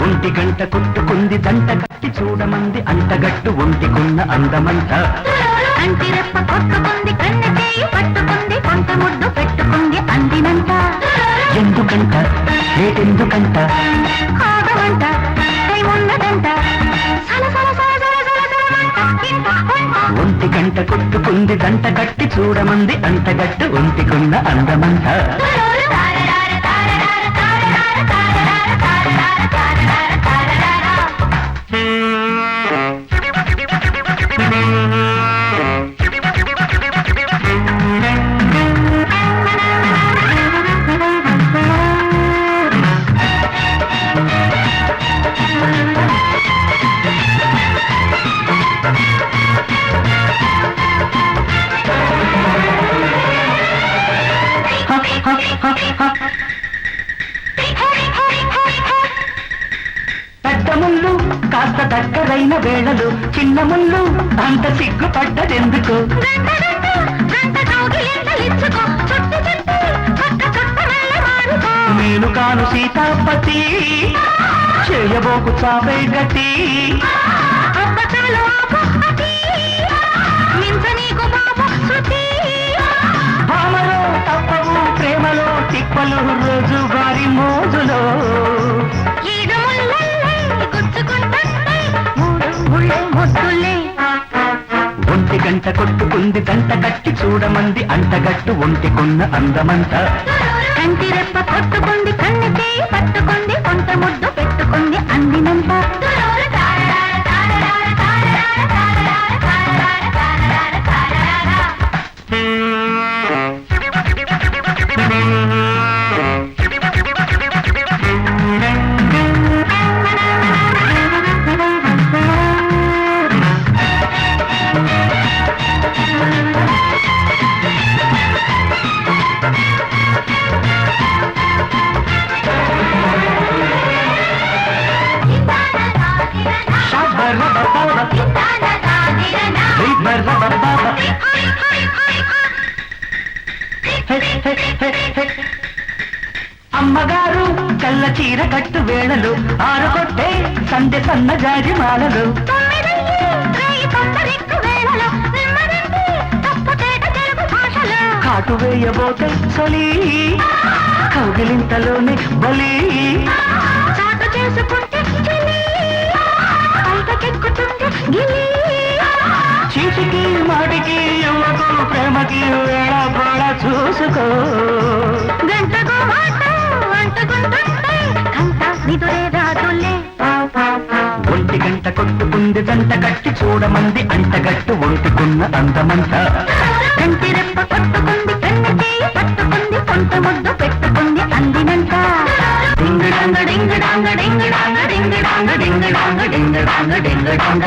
ఒంటి గంట కొట్టుకుంది దంట కట్టి చూడమంది అంటగట్టు ఒంటికున్న అందమంట అంటి రెప్ప కొట్టుకుంది కన్నె చేయి పట్టుకుంది కొంత ముద్దు పెట్టుకుంది అందినంట ఎందుకంట రేటెందుకంట ఆగమంట టైమున్నదంట ఒంటి గంట కొట్టుకుంది దంట కట్టి చూడమంది అంటగట్టు ఒంటికున్న అందమంట పెద్ద ముళ్ళు కాస్త దగ్గరైన వేళలు చిన్న ముళ్ళు అంత సిగ్గుపడ్డదెందుకు నేను కాను సీతాపతి చేయబోకు చావే గతి భామలో తప్పవు ప్రేమలో తిప్పలు రోజు వారి మోజులో ఒంటి గంట కొట్టుకుంది దంట కట్టి చూడమంది అంటగట్టు ఒంటికున్న అందమంట కంటి రెప్ప కొట్టుకుంది కన్నె చేయి పట్టుకుంది కొంత ముద్దు పెట్టుకుంది అందినంత అమ్మగారు కళ్ళ చీర కట్టు వేళలు ఆరుకొట్టే సందె సన్న జాజి మాలలు కాటు వేయబోతే చలి కౌగిలింతలోనే బలి చీటికి మాటికి యువకు ప్రేమకి వేళ పోళ చూసుకో ఒంటి గంట కొట్టుకుంది దంట కట్టి చూడమంది అంటగట్టు ఒంటికున్న అందమంట కంటి రెప్ప కొట్టుకుంది కన్నె చేయి పట్టుకుంది కొంత ముద్దు పెట్టుకుంది అందినంత డింగ్ డాంగ డింగ్ డాంగ డింగ్ డాంగ డింగ్ డాంగ డింగ్ డాంగ డింగ్ డాంగ డింగ్ డాంగ